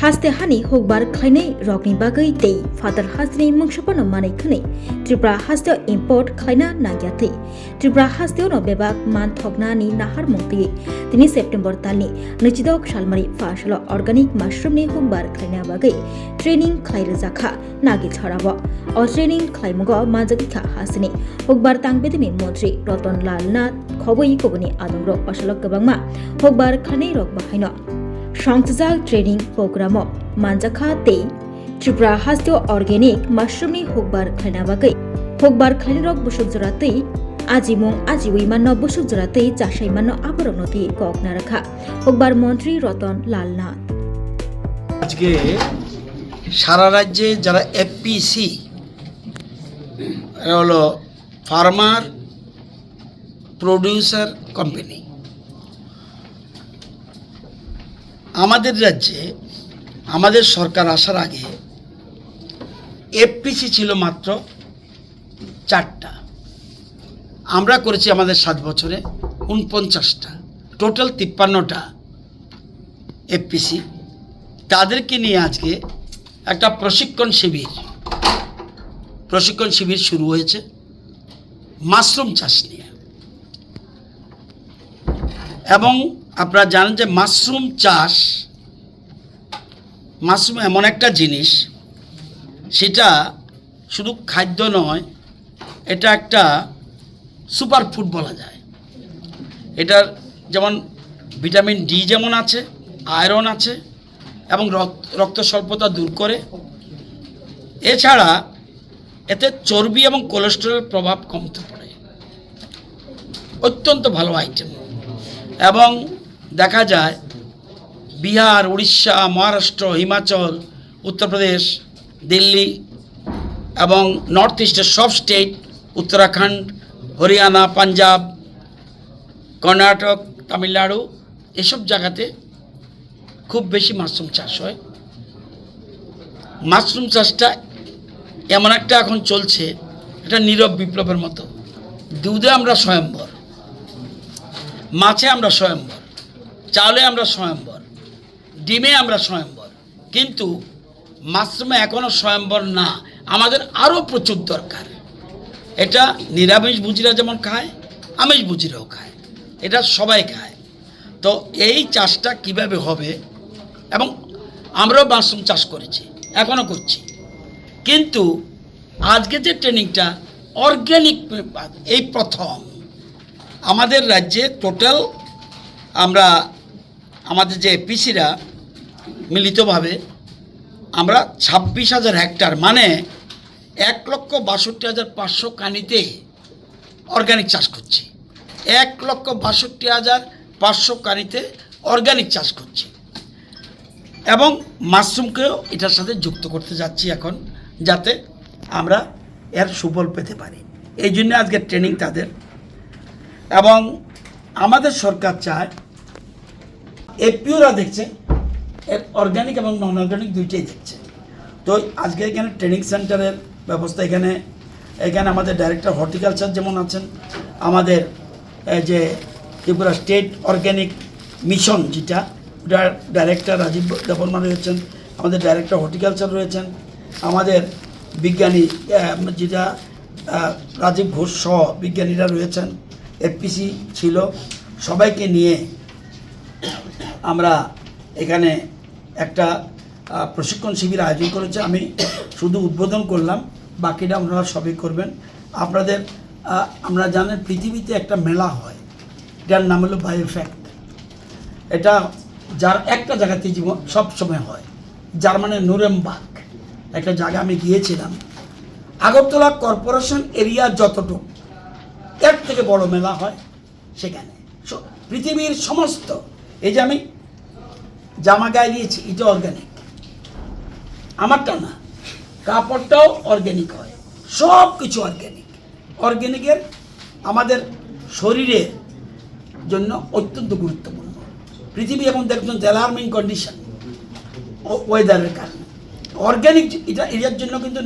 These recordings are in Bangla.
haste hani hokbar khainai rokni bagai tei father hasni mungshapano manai khane Tripura haste import khaina nagyathei Tripura haste no bebak man thokna ni nahar mukti tini September talni nijidok salmari fasalo organic mushroom ni hokbar khaina bagai training khaira jakha nagi chharabo o training khlaimugo majagi kha hasni hokbar tangbedimi mantri Ratan Lal Nath khoboi koboni adongro asalok gabangma hokbar khanai rok bahaino সংসজাক ট্রেনিং প্রোগ্রামও মানজাখা তেই ত্রিপুরা হাস্তীয় অর্গেনিক মাশরুমনি হকবার খাইনাবাগৈ হকবার খাইনরক বসুক জরাতেই আজিমং আজিউই মান্য বসুক জরাতেই চাষাই মান্য আবরণতি ককনা রাখা হকবার মন্ত্রী রতন লাল নাথ আজকে সারা রাজ্যে যারা এফপিসি হলো ফার্মার প্রোডিউসার কোম্পানি আমাদের রাজ্যে আমাদের সরকার আসার আগে এফপিসি ছিল মাত্র 4টা আমরা করেছি আমাদের 7 বছরে 49টা টোটাল 53টা এফপিসি তাদেরকে নিয়ে আজকে একটা প্রশিক্ষণ শিবির শুরু হয়েছে মাশরুম চাষ নিয়ে এবং আপনারা জানেন যে মাশরুম এমন একটা জিনিস সেটা শুধু খাদ্য নয় এটা একটা সুপার ফুড বলা যায় এটার যেমন ভিটামিন ডি যেমন আছে আয়রন আছে এবং রক্ত স্বল্পতা দূর করে এছাড়া এতে চর্বি এবং কোলেস্টেরলের প্রভাব কমতে পারে অত্যন্ত ভালো আইটেম এবং দেখা যায় বিহার উড়িষ্যা মহারাষ্ট্র হিমাচল উত্তরপ্রদেশ দিল্লি এবং নর্থ ইস্টের সব স্টেট উত্তরাখণ্ড হরিয়ানা পাঞ্জাব কর্ণাটক তামিলনাড়ু এসব জায়গাতে খুব বেশি মাশরুম চাষ হয় মাশরুম চাষটা এমন একটা এখন চলছে এটা নীরব বিপ্লবের মতো দুধে আমরা স্বয়ম্বর মাছে আমরা স্বয়ম্বর চাউলে আমরা স্বয়ম্বর ডিমে আমরা স্বয়ম্বর কিন্তু মাশরুমে এখনও স্বয়ম্বর না আমাদের আরও প্রচুর দরকার এটা নিরামিষভোজীরা যেমন খায় আমিষভোজীরাও খায় এটা সবাই খায় তো এই চাষটা কিভাবে হবে এবং আমরাও মাশরুম চাষ করেছি এখনও করছি কিন্তু আজকে যে ট্রেনিংটা অর্গ্যানিক এই প্রথম আমাদের রাজ্যে টোটাল আমরা আমাদের যে এপিসিরা মিলিতভাবে আমরা 26,000 হেক্টর মানে 1,62,500 কানিতে অর্গানিক চাষ করছি 1,62,500 কানিতে অর্গানিক চাষ করছি এবং মাশরুমকেও এটার সাথে যুক্ত করতে যাচ্ছি এখন যাতে আমরা এর সুফল পেতে পারি এই জন্য আজকে ট্রেনিং তাদের এবং আমাদের সরকার চায় এপিওরা দেখছে অর্গানিক এবং নন অর্গানিক দুইটাই দেখছে তো আজকে এখানে ট্রেনিং সেন্টারের ব্যবস্থা এখানে আমাদের ডাইরেক্টর হর্টিকালচার যেমন আছেন আমাদের যে ত্রিপুরা স্টেট অর্গানিক মিশন যেটা ডাইরেক্টর রাজীব দেববর্মা রয়েছেন আমাদের ডাইরেক্টর হর্টিকালচার রয়েছেন আমাদের বিজ্ঞানী যেটা রাজীব ঘোষ সহ বিজ্ঞানীরা রয়েছেন এফপিসি ছিল সবাইকে নিয়ে আমরা এখানে একটা প্রশিক্ষণ শিবির আয়োজন করেছে আমি শুধু উদ্বোধন করলাম বাকিটা আপনারা সবই করবেন আপনাদের আমরা জানেন পৃথিবীতে একটা মেলা হয় এটার নাম হলো বায়োফ্যাক্ট এটা যার একটা জায়গাতে জীবন সবসময় হয় জার্মানির নুরেমবার্গ একটা জায়গা আমি গিয়েছিলাম আগরতলা কর্পোরেশন এরিয়া যতটুকু এর থেকে বড় মেলা হয় সেখানে পৃথিবীর সমস্ত এই যে আমি জামা গায়ে দিয়েছি এটা অর্গানিক আমারটা না কাপড়টাও অর্গানিক হয় সব কিছু অর্গানিকের আমাদের শরীরের জন্য অত্যন্ত গুরুত্বপূর্ণ পৃথিবী এবং দেখুন অ্যালার্মিং কন্ডিশন ওয়েদারের কারণে অর্গানিক এটার জন্য কিন্তু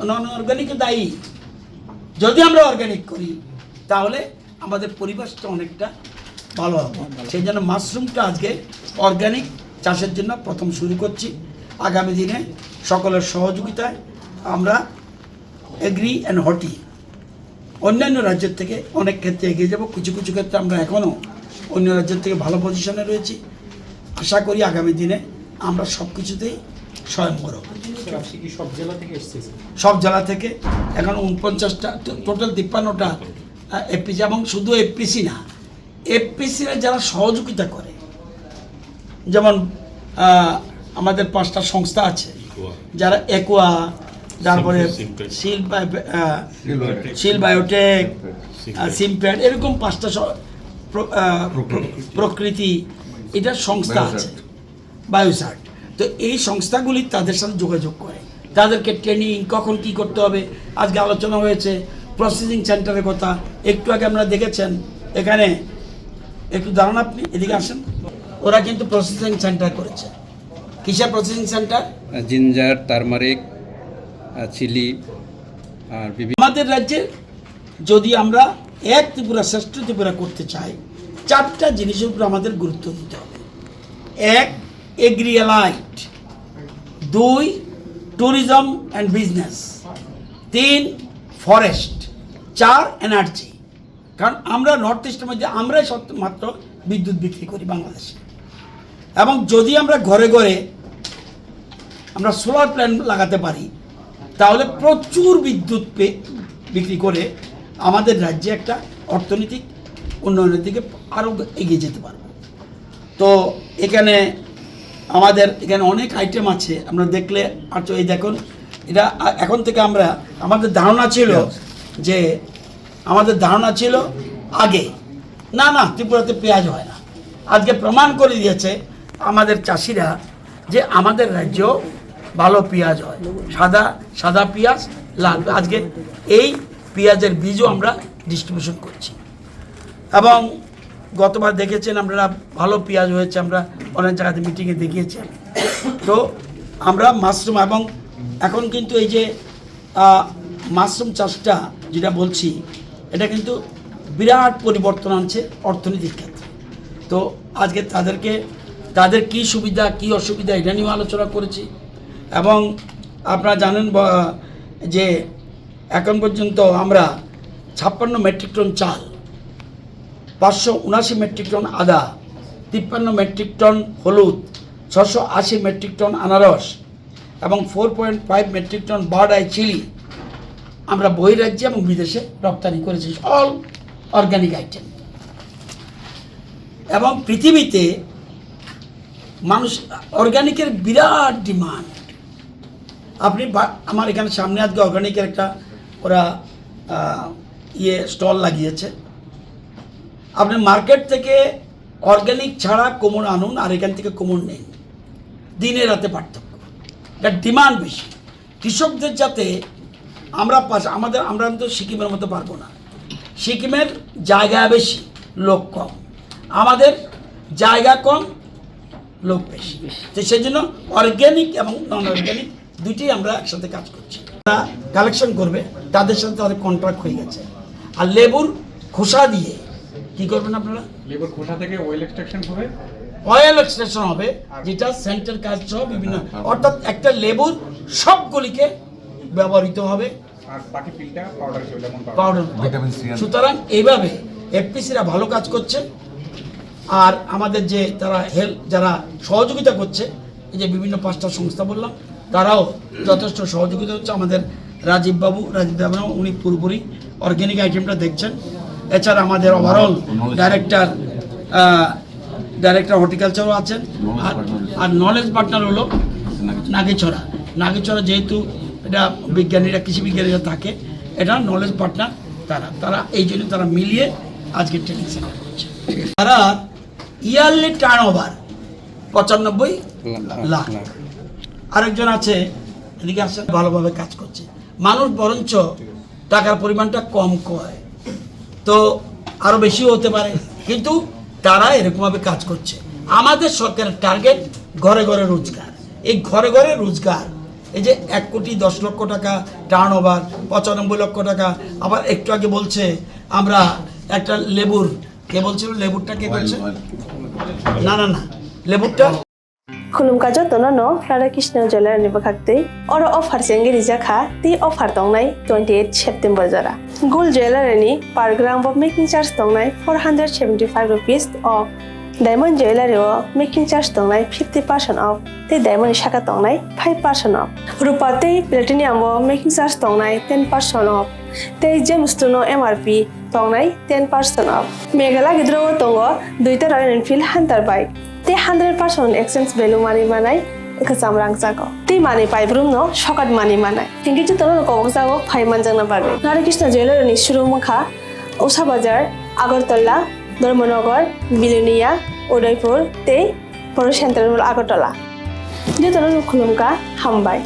নন অর্গানিকও দায়ী যদি আমরা অর্গানিক করি তাহলে আমাদের পরিবেশটা অনেকটা ভালো হবে সেই জন্য মাশরুমটা আজকে অর্গানিক চাষের জন্য প্রথম শুরু করছি আগামী দিনে সকলের সহযোগিতায় আমরা এগ্রি অ্যান্ড হর্টি অন্যান্য রাজ্যের থেকে অনেক ক্ষেত্রে এগিয়ে যাব। কিছু কিছু ক্ষেত্রে আমরা এখনও অন্য রাজ্যের থেকে ভালো পজিশনে রয়েছি। আশা করি আগামী দিনে আমরা সব কিছুতেই স্বয়ংবর হব। সব জেলা থেকে এখন 49টা, টোটাল 53টা এফপিসি, এবং শুধু এফপিসি না, এফপিসিরা যারা সহযোগিতা করে, যেমন আমাদের 5টা সংস্থা আছে যারা একোয়া, তারপরে শিল বায়োটেক, সিমপ্যাড, এরকম 5টা প্রকৃতি এটা সংস্থা আছে, বায়োসার্ট। তো এই সংস্থাগুলি তাদের সাথে যোগাযোগ করে, তাদেরকে ট্রেনিং কখন কি করতে হবে। আজকে আলোচনা হয়েছে প্রসেসিং সেন্টারের কথা, একটু আগে আমরা দেখেছেন এখানে, একটু দাঁড়ান আপনি এদিকে আসেন, ওরা কিন্তু প্রসেসিং সেন্টার করেছে। কিসের processing centre? Ginger, turmeric, chilli আর বিভিন্ন। আমাদের রাজ্যে যদি আমরা এক ত্রিপুরা শ্রেষ্ঠ ত্রিপুরা করতে চাই, 4টা জিনিসের উপর আমাদের গুরুত্ব দিতে হবে। 1, agri allied; 2, tourism and business; 3, forest; 4, energy. কারণ আমরা নর্থ ইস্টের মধ্যে আমরাই মাত্র বিদ্যুৎ বিক্রি করি বাংলাদেশে, এবং যদি আমরা ঘরে ঘরে আমরা সোলার প্ল্যান্ট লাগাতে পারি তাহলে প্রচুর বিদ্যুৎ বিক্রি করে আমাদের রাজ্যে একটা অর্থনৈতিক উন্নয়নের দিকে আরও এগিয়ে যেতে পারব। তো এখানে আমাদের এখানে অনেক আইটেম আছে, আমরা দেখলে আর এই দেখুন, এটা এখন থেকে আমাদের ধারণা ছিল আগে না ত্রিপুরাতে পেঁয়াজ হয় না। আজকে প্রমাণ করে দিয়েছে আমাদের চাষিরা যে আমাদের রাজ্য ভালো পেঁয়াজ হয়, সাদা পেঁয়াজ, লাল। আজকে এই পেঁয়াজের বীজও আমরা ডিস্ট্রিবিউশন করছি, এবং গতবার দেখেছেন আমরা ভালো পেঁয়াজ হয়েছে, আমরা অনেক জায়গাতে মিটিংয়ে দেখিয়েছি। তো আমরা মাশরুম, এবং এখন কিন্তু এই যে মাশরুম চাষটা যেটা বলছি, এটা কিন্তু বিরাট পরিবর্তন আনছে অর্থনীতির ক্ষেত্রে। তো আজকে তাদের কী সুবিধা কী অসুবিধা এটা নিয়েও আলোচনা করেছি। এবং আপনারা জানেন যে এখন পর্যন্ত আমরা 56 মেট্রিক টন চাল, 579 মেট্রিক টন আদা, 53 মেট্রিক টন হলুদ, 680 মেট্রিক টন আনারস এবং 4.5 metric ton bird eye chilli আমরা বহিরাজ্যে এবং বিদেশে রপ্তানি করেছি, অল অর্গানিক আইটেম। এবং পৃথিবীতে মানুষ অর্গানিকের বিরাট ডিমান্ড। আপনি আমার এখানে সামনে আজকে অর্গানিকের একটা ওরা স্টল লাগিয়েছে। আপনি মার্কেট থেকে অর্গানিক ছাড়া কোমর আনুন, আর এখান থেকে কোমর নেন, দিনে রাতে পার্থক্য। এটার ডিমান্ড বেশি। কৃষকদের যাতে আমরা তো সিকিমের মতো পারবো না, সিকিমের জায়গা বেশি, লোক কম, আমাদের জায়গা কম, লোক বেশি। তো সেই জন্য অর্গ্যানিক এবং নন অর্গ্যানিক দুইটি আমরা একসাথে কাজ করছি। তারা কালেকশন করবে, তাদের সাথে তাদের কন্ট্রাক্ট হয়ে গেছে। আর লেবুর খোসা দিয়ে কি করবেন আপনারা? লেবুর খোসা থেকে অয়েল এক্সট্রাকশন হবে, যেটা সেন্টার কাজ সহ বিভিন্ন, অর্থাৎ একটা লেবুর সবগুলিকে ব্যবহৃত হবে, আর বাকি পিলটা পাউডার। সুতরাং এইভাবে এফপিসিরা ভালো কাজ করছে। আর আমাদের যে যারা সহযোগিতা করছে, এই যে বিভিন্ন 5টা সংস্থা বললাম, তারাও যথেষ্ট সহযোগিতা হচ্ছে। আমাদের রাজীব বাবু উনি পুরোপুরি অর্গ্যানিক আইটেমটা দেখছেন। এছাড়া আমাদের ওভারঅল ডাইরেক্টর হর্টিকালচারও আছেন। আর নলেজ পার্টনার হলো নাগেছড়া, যেহেতু এটা বিজ্ঞানীরা, কৃষি বিজ্ঞানীরা থাকে, এটা নলেজ পার্টনার তারা এই জন্য তারা মিলিয়ে আজকে ট্রেনিং সেন্টার করছে। তারা ইয়ারলি টার্ন ওভার 95 লাখ। আরেকজন আছে এদিকে আসেন, ভালোভাবে কাজ করছে। মানুষ বরঞ্চ টাকার পরিমাণটা কম কয়, তো আরও বেশিও হতে পারে, কিন্তু তারা এরকমভাবে কাজ করছে। আমাদের সরকারের টার্গেট ঘরে ঘরে রোজগার। এই ঘরে ঘরে রোজগার, এই যে 1,10,00,000 টাকা টার্ন ওভার, 95 লক্ষ টাকা। আবার একটু আগে বলছে আমরা একটা লেবুর, কে বলছিল লেবুরটা কে করছে? না লেবুরটা खुलुमका जतन नो राधा कृष्ण ज्वेलर नि बखाक्तै और अफर सेंगे रिजाखा ती अफर तंगनाय 28 सेप्टेम्बर जरा गोल्ड ज्वेलर नि per gram off making charge तंगनाय 475 रुपीस ऑफ डायमंड ज्वेलर ओ मेकिंग चार्ज तंगनाय 50% ऑफ ते डायमंड शाखा तंगनाय 5% ऑफ रुपा ते प्लेटिनियम ओ मेकिंग चार्ज तंगनाय 10% ऑफ ते जेमस्टोन एमआरपी तंगनाय 10% ऑफ मेघाला गिद्रो तंगो दुइटा रॉयल एनफील्ड हंटर बाइक ते 100% एक्सचेंज वैल्यू मानी मानाय एकसाम रां जागो ते माने पाइब्रुम नो शकाट मानी मानाय थिंकि जतन नो कबक जागो 5 मान जंगना बागे राधा कृष्ण ज्वेलर नि शुरू मखा उषा बाजार आगरतला धर्मनगर बिलोनिया उदयपुर ते बर सेंट्रल आगरतला जतन नो खुलुमका हामबाय।